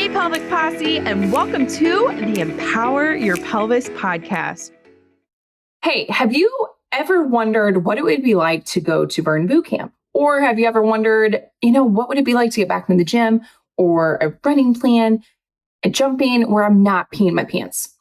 Hey, Pelvic Posse, and welcome to the Empower Your Pelvis podcast. Hey, have you ever wondered what it would be like to go to Burn Boot Camp? Or have you ever wondered, what would it be like to get back in the gym or a running plan, a jumping where I'm not peeing my pants?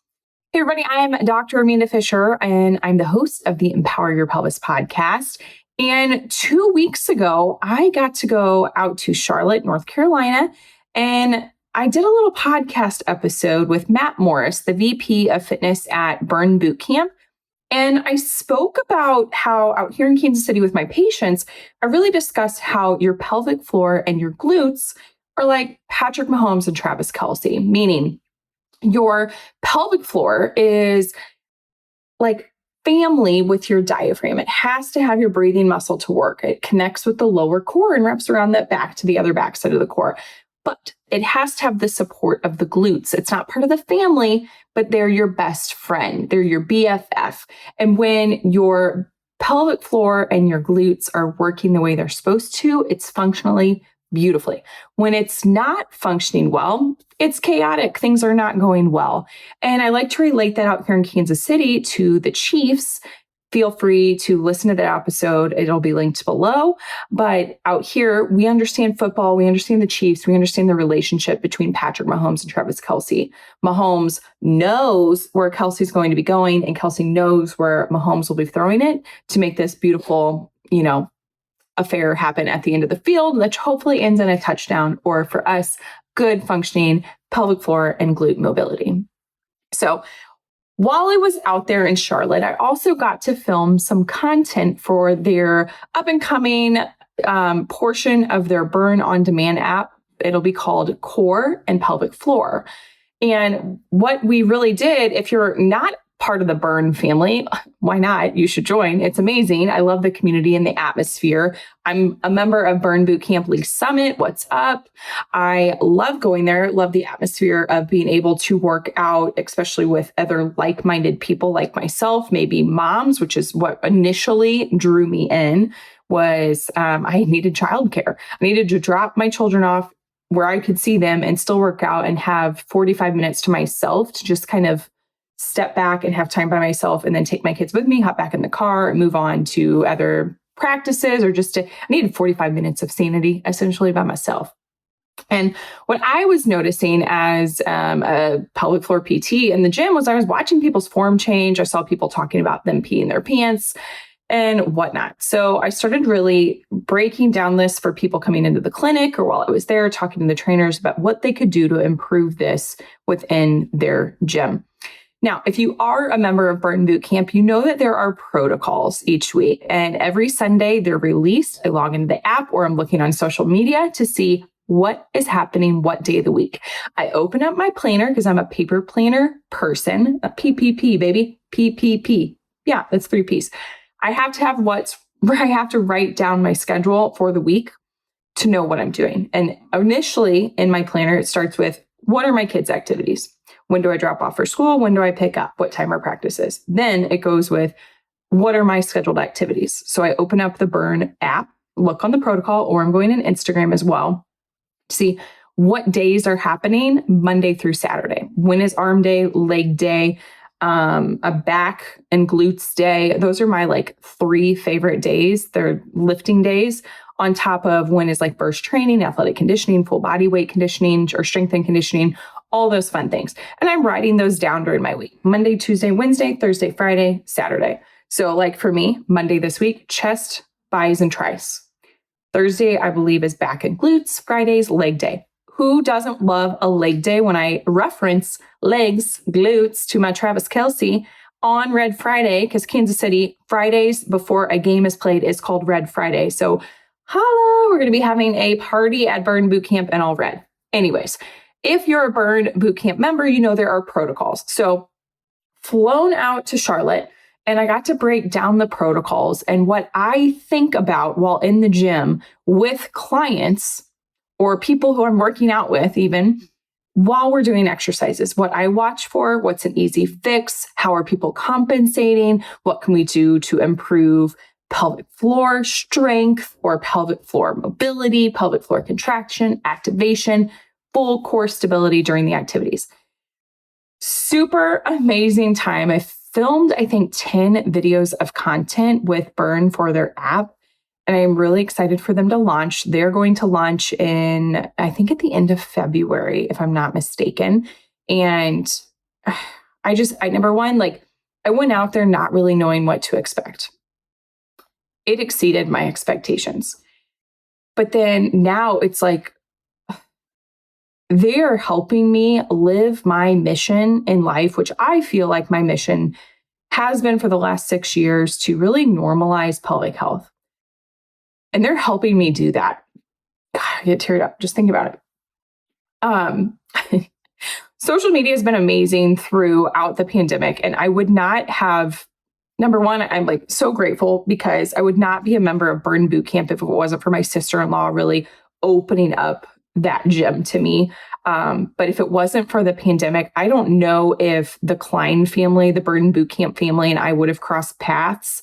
Hey, everybody, I'm Dr. Amanda Fisher, and I'm the host of the Empower Your Pelvis podcast. And 2 weeks ago, I got to go out to Charlotte, North Carolina, and I did a little podcast episode with Matt Morris, the VP of Fitness at Burn Boot Camp. And I spoke about how out here in Kansas City with my patients, I really discussed how your pelvic floor and your glutes are like Patrick Mahomes and Travis Kelce, meaning your pelvic floor is like family with your diaphragm. It has to have your breathing muscle to work. It connects with the lower core and wraps around that back to the other backside of the core. But it has to have the support of the glutes. It's not part of the family, but they're your best friend. They're your BFF. And when your pelvic floor and your glutes are working the way they're supposed to, it's functionally beautifully. When it's not functioning well, it's chaotic. Things are not going well. And I like to relate that out here in Kansas City to the Chiefs. Feel free to listen to that episode. It'll be linked below. But out here, we understand football. We understand the Chiefs. We understand the relationship between Patrick Mahomes and Travis Kelce. Mahomes knows where Kelce's going to be going, and Kelce knows where Mahomes will be throwing it to make this beautiful, affair happen at the end of the field, which hopefully ends in a touchdown, or for us, good functioning pelvic floor and glute mobility. So while I was out there in Charlotte, I also got to film some content for their up and coming portion of their Burn On Demand app. It'll be called Core and Pelvic Floor. And what we really did, if you're not part of the Burn family, why not? You should join. It's amazing. I love the community and the atmosphere. I'm a member of Burn Boot Camp League Summit. What's up? I love going there. Love the atmosphere of being able to work out, especially with other like-minded people like myself, maybe moms, which is what initially drew me in. Was I needed childcare. I needed to drop my children off where I could see them and still work out and have 45 minutes to myself to just kind of step back and have time by myself, and then take my kids with me, hop back in the car and move on to other practices, or I needed 45 minutes of sanity essentially by myself. And what I was noticing as a pelvic floor PT in the gym was I was watching people's form change. I saw people talking about them peeing their pants and whatnot. So I started really breaking down this for people coming into the clinic, or while I was there talking to the trainers about what they could do to improve this within their gym. Now, if you are a member of Burn Boot Camp, you know that there are protocols each week, and every Sunday they're released. I log into the app, or I'm looking on social media to see what is happening, what day of the week. I open up my planner because I'm a paper planner person, a PPP, baby, PPP. Yeah, that's 3 Ps. I have to have I have to write down my schedule for the week to know what I'm doing. And initially in my planner, it starts with, what are my kids' activities? When do I drop off for school? When do I pick up? What time are practices? Then it goes with, what are my scheduled activities? So I open up the Burn app, look on the protocol, or I'm going on Instagram as well to see what days are happening Monday through Saturday. When is arm day, leg day, a back and glutes day? Those are my 3 favorite days. They're lifting days, on top of when is burst training, athletic conditioning, full body weight conditioning, or strength and conditioning, all those fun things. And I'm writing those down during my week: Monday, Tuesday, Wednesday, Thursday, Friday, Saturday. So for me, Monday this week, chest, bis, and tris. Thursday, I believe, is back and glutes. Friday's leg day. Who doesn't love a leg day? When I reference legs, glutes to my Travis Kelce on Red Friday, because Kansas City, Fridays before a game is played is called Red Friday. So holla, we're going to be having a party at Burn Boot Camp in all red. Anyways, if you're a Burn Boot Camp member, you know there are protocols. So flown out to Charlotte, and I got to break down the protocols and what I think about while in the gym with clients or people who I'm working out with, even while we're doing exercises, what I watch for, what's an easy fix, how are people compensating, what can we do to improve pelvic floor strength or pelvic floor mobility, pelvic floor contraction, activation full core stability during the activities. Super amazing time. I filmed, I think, 10 videos of content with Burn for their app. And I'm really excited for them to launch. They're going to launch in, I think, at the end of February, if I'm not mistaken. And number one, I went out there not really knowing what to expect. It exceeded my expectations. But then now it's like, they are helping me live my mission in life, which I feel like my mission has been for the last 6 years, to really normalize pelvic health. And they're helping me do that. God, I get teared up just thinking about it. Social media has been amazing throughout the pandemic. And I would not have, number one, I'm so grateful because I would not be a member of Burn Bootcamp if it wasn't for my sister-in-law really opening up that gym to me. But if it wasn't for the pandemic, I don't know if the Klein family, the Burn Bootcamp family, and I would have crossed paths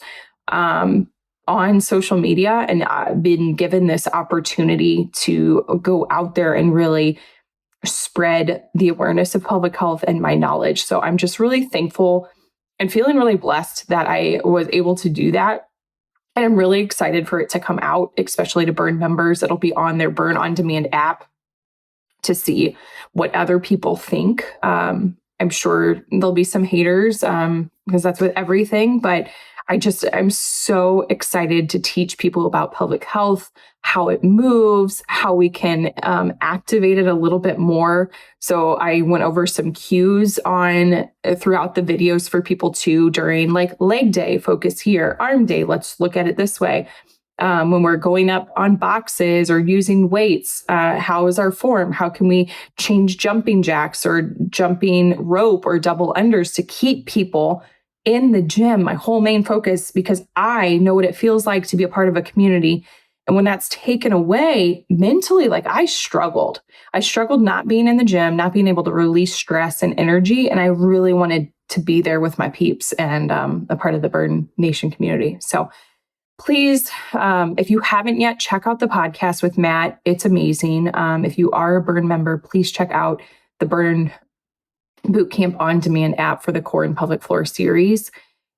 on social media and been given this opportunity to go out there and really spread the awareness of pelvic health and my knowledge. So I'm just really thankful and feeling really blessed that I was able to do that. And I'm really excited for it to come out, especially to Burn members. It'll be on their Burn On Demand app to see what other people think. I'm sure there'll be some haters because that's with everything, but I'm so excited to teach people about pelvic health, how it moves, how we can activate it a little bit more. So I went over some cues throughout the videos for people too, during leg day, focus here, arm day, let's look at it this way. When we're going up on boxes or using weights, how is our form? How can we change jumping jacks or jumping rope or double unders to keep people in the gym? My whole main focus, because I know what it feels like to be a part of a community. And when that's taken away mentally, I struggled not being in the gym, not being able to release stress and energy. And I really wanted to be there with my peeps and a part of the Burn Nation community. So please, if you haven't yet, check out the podcast with Matt. It's amazing. If you are a Burn member, please check out the Burn Bootcamp On Demand app for the core and pelvic floor series.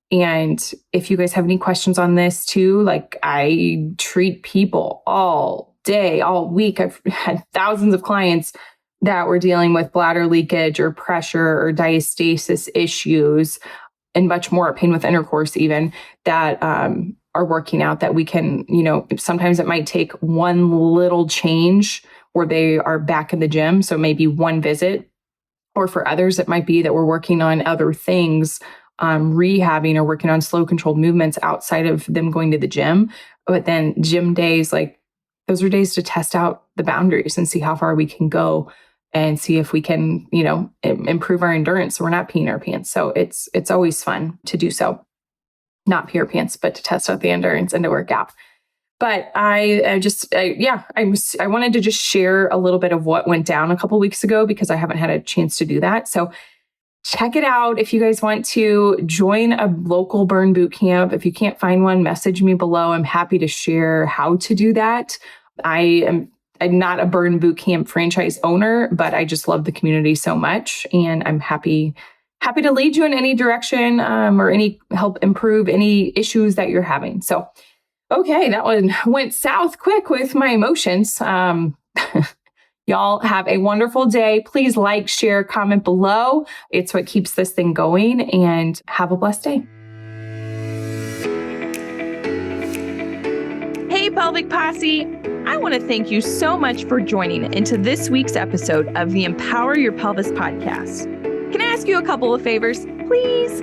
And if you guys have any questions on this too, I treat people all day, all week. I've had thousands of clients that were dealing with bladder leakage or pressure or diastasis issues and much more, pain with intercourse even, that are working out that we can, sometimes it might take one little change where they are back in the gym. So maybe one visit. Or for others, it might be that we're working on other things, rehabbing or working on slow controlled movements outside of them going to the gym. But then gym days, those are days to test out the boundaries and see how far we can go and see if we can, improve our endurance so we're not peeing our pants. So it's always fun to do so. Not pee our pants, but to test out the endurance and to work out. But I wanted to just share a little bit of what went down a couple of weeks ago because I haven't had a chance to do that. So check it out. If you guys want to join a local Burn Bootcamp, if you can't find one, message me below. I'm happy to share how to do that. I'm not a Burn Bootcamp franchise owner, but I just love the community so much. And I'm happy to lead you in any direction or any help improve any issues that you're having. So okay, that one went south quick with my emotions. Y'all have a wonderful day. Please like, share, comment below. It's what keeps this thing going, and have a blessed day. Hey, Pelvic Posse. I want to thank you so much for joining into this week's episode of the Empower Your Pelvis podcast. Can I ask you a couple of favors, please?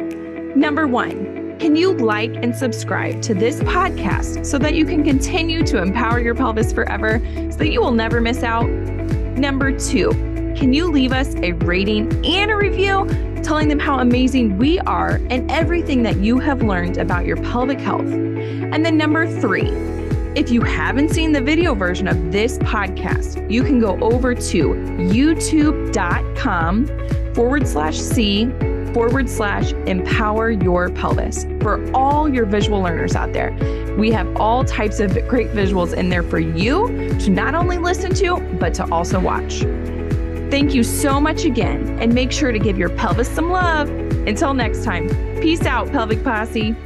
Number one, can you like and subscribe to this podcast so that you can continue to empower your pelvis forever so that you will never miss out? Number two, can you leave us a rating and a review telling them how amazing we are and everything that you have learned about your pelvic health? And then number three, if you haven't seen the video version of this podcast, you can go over to youtube.com/C/empower your pelvis for all your visual learners out there. We have all types of great visuals in there for you to not only listen to, but to also watch. Thank you so much again, and make sure to give your pelvis some love. Until next time, peace out, Pelvic Posse.